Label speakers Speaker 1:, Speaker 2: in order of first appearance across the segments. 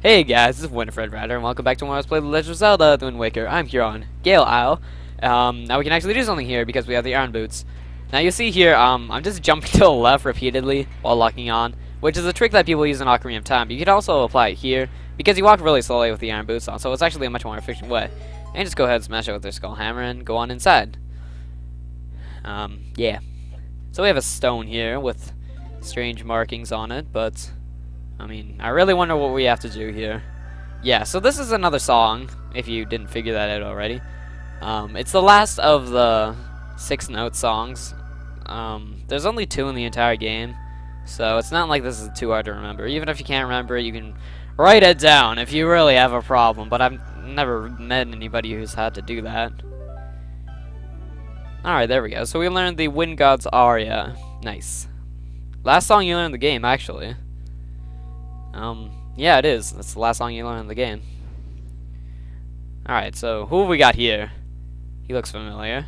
Speaker 1: Hey guys, this is Winifred Rider, and welcome back to when I was playing The Legend of Zelda: The Wind Waker. I'm here on Gale Isle. Now we can actually do something here because we have the iron boots. Now you see here, I'm just jumping to the left repeatedly while locking on, which is a trick that people use in Ocarina of Time. But you can also apply it here because you walk really slowly with the iron boots on, so it's actually a much more efficient way. And just go ahead and smash it with your skull hammer and go on inside. Yeah. So we have a stone here with strange markings on it, but I mean, I really wonder what we have to do here. Yeah, so this is another song, if you didn't figure that out already. It's the last of the 6-note songs. There's only 2 in the entire game, so it's not like this is too hard to remember. Even if you can't remember it, you can write it down if you really have a problem, but I've never met anybody who's had to do that. Alright, there we go. So we learned the Wind God's Aria. Nice. Last song you learned in the game, actually. Yeah, it is. That's the last song you learn in the game. Alright, so who have we got here? He looks familiar.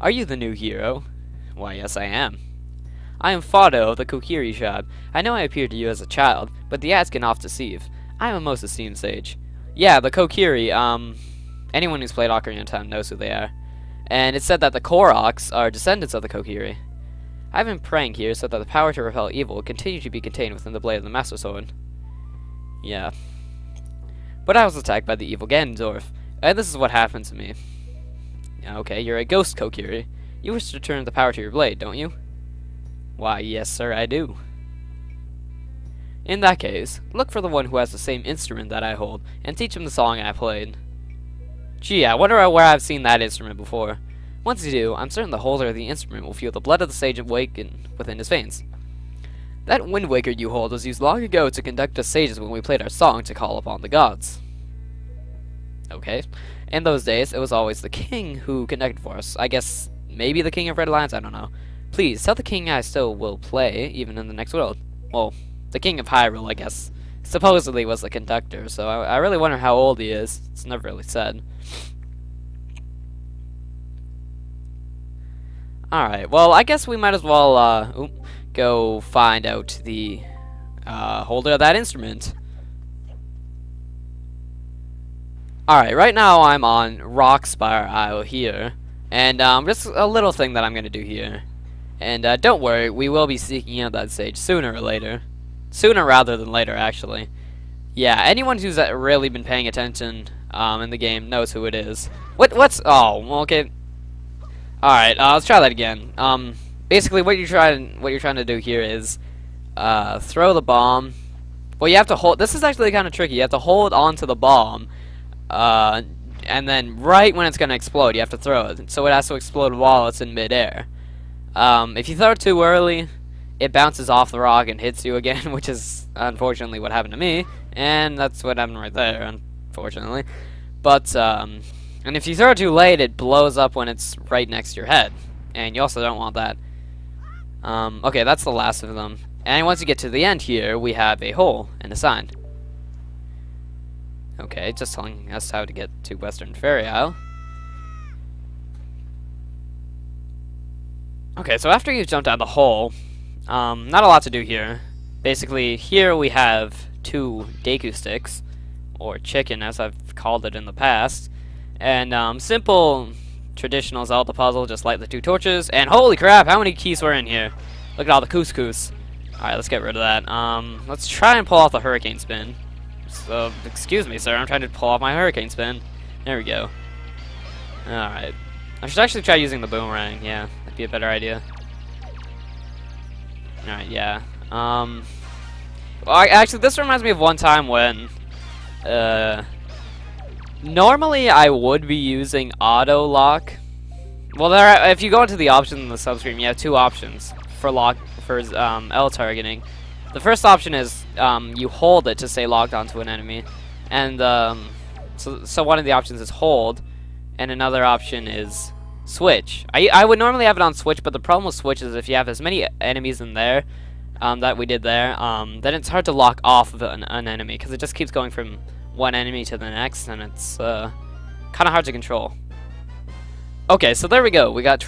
Speaker 1: Are you the new hero? Why, yes, I am. I am Fado of the Kokiri tribe. I know I appeared to you as a child, but the ads can oft deceive. I am a most esteemed sage. Yeah, the Kokiri, anyone who's played Ocarina of Time knows who they are. And it's said that the Koroks are descendants of the Kokiri. I've been praying here so that the power to repel evil will continue to be contained within the blade of the Master Sword. Yeah. But I was attacked by the evil Ganondorf, and this is what happened to me. Okay, you're a ghost, Kokiri. You wish to return the power to your blade, don't you? Why, yes, sir, I do. In that case, look for the one who has the same instrument that I hold, and teach him the song I played. Gee, I wonder where I've seen that instrument before. Once you do, I'm certain the holder of the instrument will feel the blood of the sage awaken within his veins. That Wind Waker you hold was used long ago to conduct us sages when we played our song to call upon the gods. Okay. In those days, it was always the king who conducted for us. I guess maybe the king of Red Lions, I don't know. Please, tell the king I still will play, even in the next world. Well, the king of Hyrule, I guess, supposedly was the conductor, so I really wonder how old he is. It's never really said. Alright, well, I guess we might as well, go find out the, holder of that instrument. Alright, right now I'm on Rockspire Isle here, and, just a little thing that I'm gonna do here. And, don't worry, we will be seeking out that sage sooner or later. Sooner rather than later, actually. Yeah, anyone who's really been paying attention, in the game knows who it is. What's, oh, okay. Alright, let's try that again. Basically what you're trying to do here is throw the bomb. Well, you have to hold, this is actually kind of tricky. You have to hold onto the bomb, and then right when it's going to explode, you have to throw it. So it has to explode while it's in midair. If you throw it too early, it bounces off the rock and hits you again, which is unfortunately what happened to me, and that's what happened right there, unfortunately. But, and if you throw it too late, it blows up when it's right next to your head. And you also don't want that. Okay, that's the last of them. And once you get to the end here, we have a hole and a sign. Okay, just telling us how to get to Western Fairy Isle. Okay, so after you've jumped out of the hole, not a lot to do here. Basically, here we have 2 Deku sticks, or chicken as I've called it in the past. And, simple, traditional Zelda puzzle, just light the 2 torches, and holy crap, how many keys were in here? Look at all the couscous. Alright, let's get rid of that. Let's try and pull off the hurricane spin. So, excuse me, sir, I'm trying to pull off my hurricane spin. There we go. Alright. I should actually try using the boomerang, yeah, that'd be a better idea. Alright, yeah. Well, actually, this reminds me of one time when, normally, I would be using auto lock. Well, if you go into the options in the subscreen, you have 2 options for L targeting. The first option is you hold it to stay locked onto an enemy, and so one of the options is hold, and another option is switch. I would normally have it on switch, but the problem with switch is if you have as many enemies in there that we did there, then it's hard to lock off of an enemy because it just keeps going from one enemy to the next, and it's kind of hard to control. Okay, so there we go. We got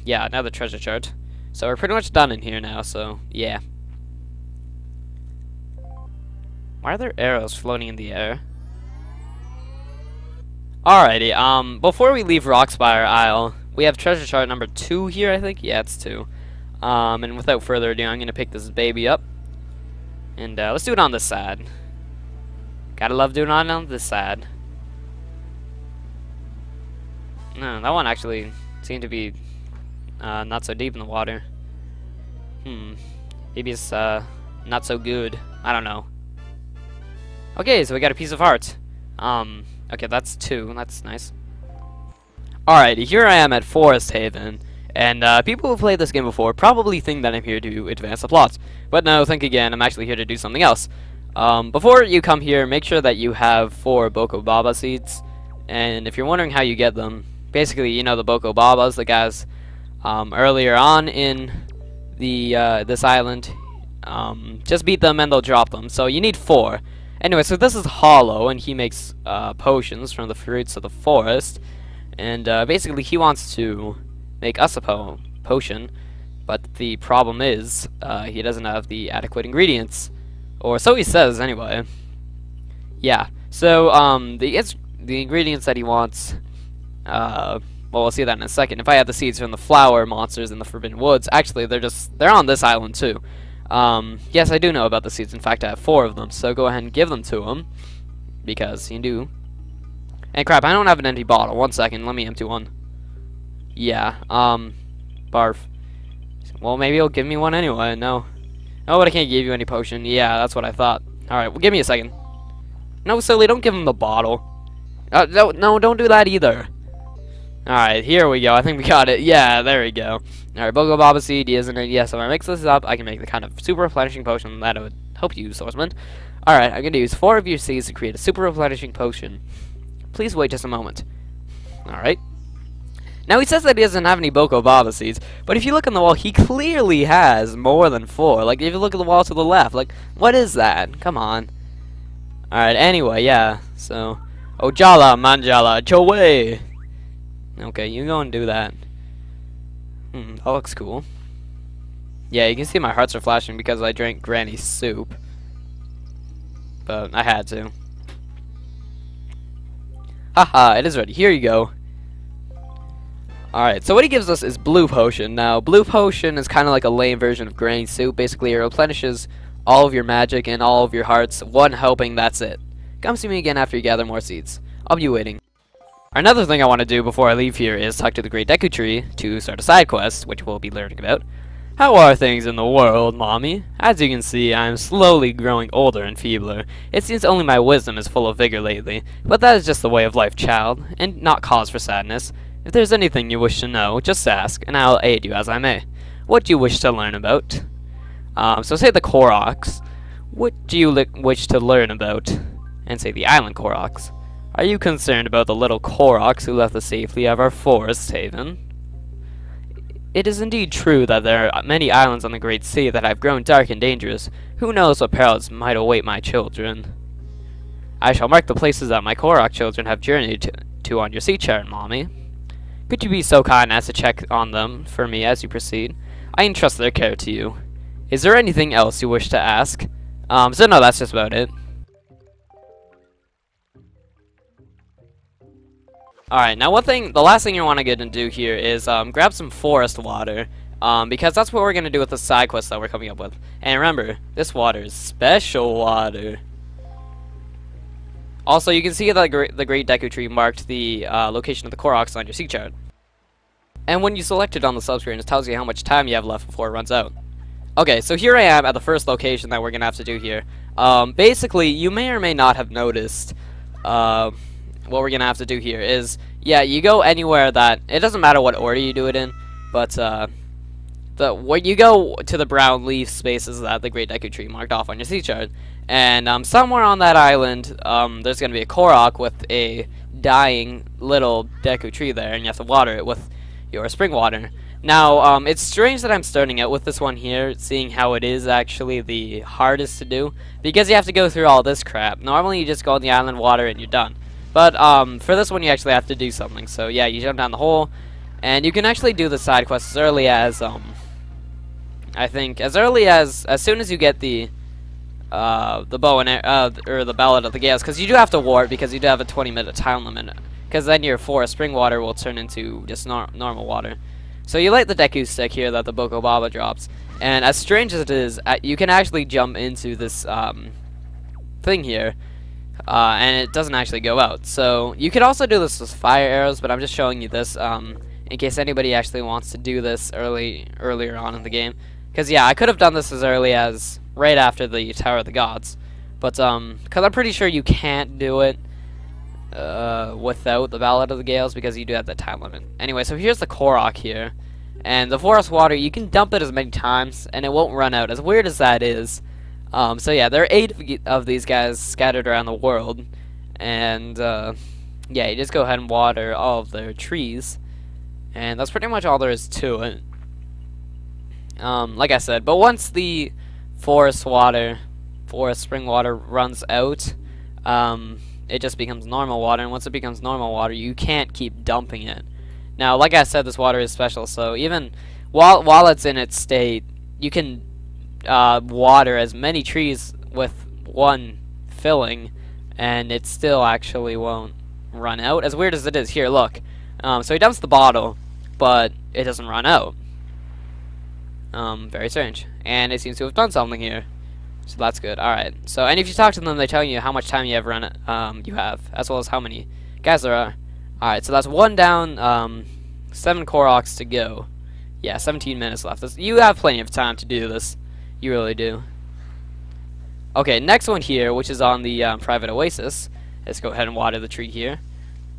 Speaker 1: yeah, another treasure chart. So we're pretty much done in here now, so yeah. Why are there arrows floating in the air? Alrighty, before we leave Rockspire Isle, we have treasure chart number 2 here, I think? Yeah, it's 2. And without further ado, I'm gonna pick this baby up. And, let's do it on this side. Gotta love doing it on this side. No, that one actually seemed to be, not so deep in the water. Maybe it's, not so good. I don't know. Okay, so we got a piece of heart. Okay, that's 2. That's nice. Alright, here I am at Forest Haven. And, people who've played this game before probably think that I'm here to advance the plot. But no, think again, I'm actually here to do something else. Before you come here, make sure that you have 4 Boko Baba seeds. And if you're wondering how you get them, basically, you know the Boko Babas, the guys earlier on in the this island. Just beat them and they'll drop them. So you need 4. Anyway, so this is Hollow, and he makes potions from the fruits of the forest. And basically, he wants to make us a potion. But the problem is, he doesn't have the adequate ingredients. Or so he says, anyway. Yeah, so the ingredients that he wants... well, we'll see that in a second. If I had the seeds from the flower monsters in the Forbidden Woods, actually, they're on this island, too. Yes, I do know about the seeds. In fact, I have 4 of them, so go ahead and give them to him. Because you do. And crap, I don't have an empty bottle. 1 second, let me empty one. Yeah, barf. Well, maybe he'll give me one anyway, no. Oh, but I can't give you any potion. Yeah, that's what I thought. Alright, well, give me a second. No, silly, don't give him the bottle. No, don't do that either. Alright, here we go. I think we got it. Yeah, there we go. Alright, Boko Baba seed, isn't it? Yeah, so if I mix this up, I can make the kind of super replenishing potion that would help you, Swordsman. Alright, I'm going to use 4 of your seeds to create a super replenishing potion. Please wait just a moment. Alright. Now, he says that he doesn't have any Boko Baba seeds, but if you look on the wall, he clearly has more than 4. Like, if you look at the wall to the left, like, what is that? Come on. Alright, anyway, yeah, so... Ojala, Manjala, Chowe! Okay, you go and do that. That looks cool. Yeah, you can see my hearts are flashing because I drank Granny's soup. But I had to. Haha, it is ready. Here you go. Alright, so what he gives us is Blue Potion. Now, Blue Potion is kind of like a lame version of Granny's soup. Basically, it replenishes all of your magic and all of your hearts. 1 helping, that's it. Come see me again after you gather more seeds. I'll be waiting. Another thing I want to do before I leave here is talk to the Great Deku Tree to start a side quest, which we'll be learning about. How are things in the world, Mommy? As you can see, I am slowly growing older and feebler. It seems only my wisdom is full of vigor lately, but that is just the way of life, child, and not cause for sadness. If there's anything you wish to know, just ask, and I'll aid you as I may. What do you wish to learn about? So say the Koroks. What do you wish to learn about? And say the Island Koroks. Are you concerned about the little Koroks who left the safety of our forest haven? It is indeed true that there are many islands on the Great Sea that have grown dark and dangerous. Who knows what perils might await my children? I shall mark the places that my Korok children have journeyed to on your sea chart, Mommy. Could you be so kind as to check on them for me as you proceed? I entrust their care to you. Is there anything else you wish to ask? So no, that's just about it. Alright, now the last thing you want to get and do here is grab some forest water, because that's what we're going to do with the side quest that we're coming up with. And remember, this water is special water. Also, you can see that the Great Deku Tree marked the location of the Koroks on your sea chart. And when you select it on the subscreen, it tells you how much time you have left before it runs out. Okay, so here I am at the first location that we're going to have to do here. Basically, you may or may not have noticed... what we're gonna have to do here is, yeah, you go anywhere that it doesn't matter what order you do it in, but when you go to the brown leaf spaces that the Great Deku Tree marked off on your sea chart, and somewhere on that island, there's gonna be a Korok with a dying little Deku Tree there, and you have to water it with your spring water. Now, it's strange that I'm starting out with this one here, seeing how it is actually the hardest to do, because you have to go through all this crap. Normally, you just go in the island water and you're done. But, for this one, you actually have to do something. So, yeah, you jump down the hole, and you can actually do the side quests as early as, I think as early as soon as you get the bow and or the Ballad of the Gales, because you do have to warp because you do have a 20-minute time limit. Because then your forest spring water will turn into just normal water. So you light the Deku stick here that the Boko Baba drops, and as strange as it is, you can actually jump into this thing here, and it doesn't actually go out. So you could also do this with fire arrows, but I'm just showing you this in case anybody actually wants to do this earlier on in the game. Because yeah, I could have done this as early as right after the Tower of the Gods, but because I'm pretty sure you can't do it without the Ballad of the Gales because you do have that time limit. Anyway, so here's the Korok here, and the forest water, you can dump it as many times and it won't run out, as weird as that is. So yeah, there are 8 of these guys scattered around the world, and yeah, you just go ahead and water all of their trees, and that's pretty much all there is to it. Like I said, but once the forest spring water runs out, it just becomes normal water, and once it becomes normal water, you can't keep dumping it. Now, like I said, this water is special, so even while it's in its state, you can water as many trees with one filling, and it still actually won't run out, as weird as it is. Here, look. So he dumps the bottle, but it doesn't run out. Very strange. And it seems to have done something here. So that's good. Alright. So, and if you talk to them, they tell you how much time you have you have, as well as how many guys there are. Alright, so that's 1 down, 7 Koroks to go. Yeah, 17 minutes left. You have plenty of time to do this. You really do. Okay, next one here, which is on the private oasis. Let's go ahead and water the tree here.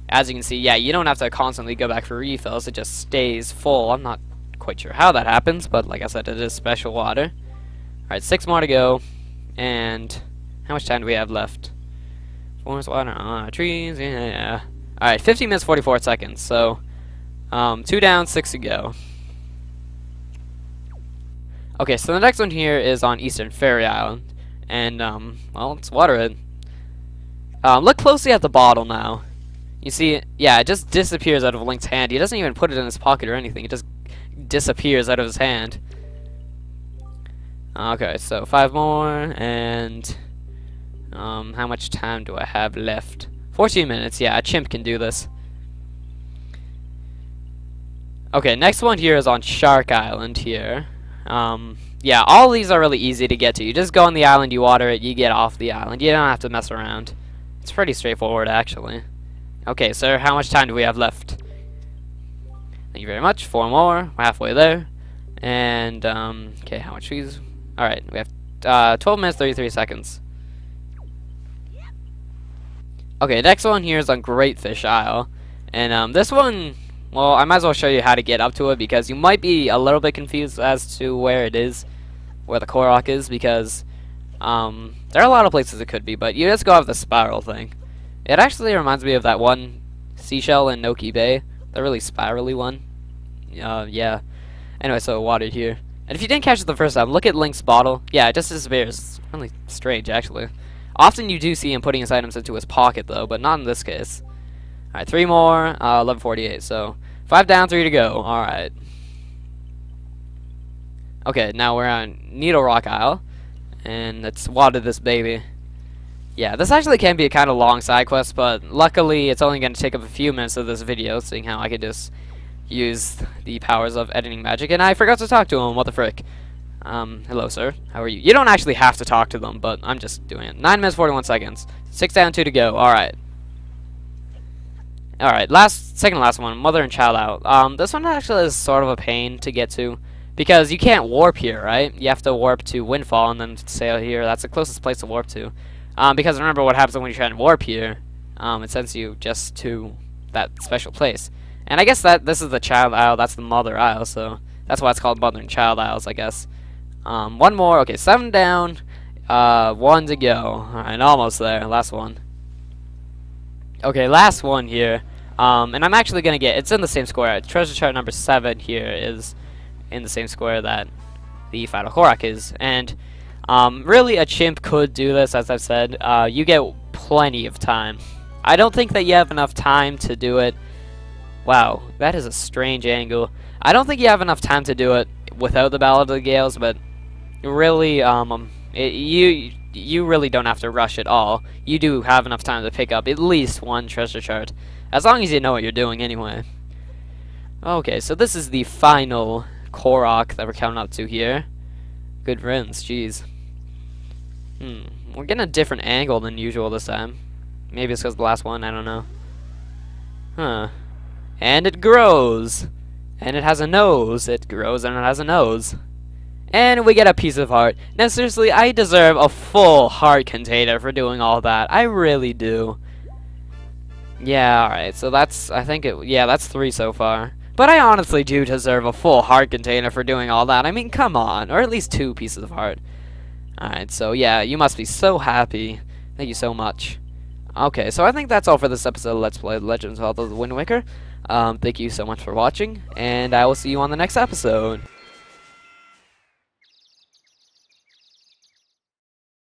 Speaker 1: As you can see, yeah, you don't have to constantly go back for refills. It just stays full. I'm not quite sure how that happens, but like I said, it is special water. Alright, 6 more to go. And how much time do we have left? Forest water, trees, yeah. Alright, 15 minutes, 44 seconds. So, 2 down, 6 to go. Okay, so the next one here is on Eastern Fairy Island. And, well, let's water it. Look closely at the bottle now. You see, yeah, it just disappears out of Link's hand. He doesn't even put it in his pocket or anything. It just disappears out of his hand. Okay, so 5 more, and how much time do I have left? 14 minutes, yeah, a chimp can do this. Okay, next one here is on Shark Island here. Yeah, all these are really easy to get to. You just go on the island, you water it, you get off the island. You don't have to mess around. It's pretty straightforward, actually. Okay, sir, how much time do we have left? Thank you very much. 4 more. We're halfway there. And, okay, how much trees? Alright, we have 12 minutes, 33 seconds. Okay, next one here is on Great Fish Isle. And, this one, well, I might as well show you how to get up to it, because you might be a little bit confused as to where it is, where the Korok is, because, there are a lot of places it could be, but you just go off the spiral thing. It actually reminds me of that one seashell in Noki Bay, the really spirally one. Yeah. Anyway, so water here. And if you didn't catch it the first time, look at Link's bottle. Yeah, it just disappears. It's really strange, actually. Often you do see him putting his items into his pocket, though, but not in this case. Alright, 3 more, 11:48, so 5 down, 3 to go. Alright. Okay, now we're on Needle Rock Isle, and let's water this baby. Yeah, this actually can be a kind of long side quest, but luckily it's only going to take up a few minutes of this video, seeing how I could just use the powers of editing magic. And I forgot to talk to him. What the frick? Hello, sir. How are you? You don't actually have to talk to them, but I'm just doing it. 9 minutes, 41 seconds. 6 down, 2 to go. Alright. Alright, second last one. Mother and Child Isle. This one actually is sort of a pain to get to, because you can't warp here, right? You have to warp to Windfall and then sail here. That's the closest place to warp to. Because remember what happens when you try and warp here. It sends you just to that special place. And I guess that this is the Child Isle, that's the Mother Isle, so that's why it's called Mother and Child Isles, I guess. 1 more, okay, 7 down, 1 to go. Alright, almost there, last one. Okay, last one here. And I'm actually gonna it's in the same square. Treasure chart number 7 here is in the same square that the final Korok is. And really a chimp could do this, as I've said. You get plenty of time. I don't think that you have enough time to do it. Wow, that is a strange angle. I don't think you have enough time to do it without the Ballad of the Gales, but really, you really don't have to rush at all. You do have enough time to pick up at least one treasure chart, as long as you know what you're doing anyway. Okay, so this is the final Korok that we're counting up to here. Good riddance, jeez. We're getting a different angle than usual this time. Maybe it's because the last one, I don't know. Huh. And it grows! And it has a nose. It grows and it has a nose. And we get a piece of heart. Now seriously, I deserve a full heart container for doing all that. I really do. Yeah, alright, so that's, that's 3 so far. But I honestly do deserve a full heart container for doing all that. I mean, come on. Or at least 2 pieces of heart. Alright, so yeah, you must be so happy. Thank you so much. Okay, so I think that's all for this episode of Let's Play Legend of Zelda: The Wind Waker. Thank you so much for watching, and I will see you on the next episode.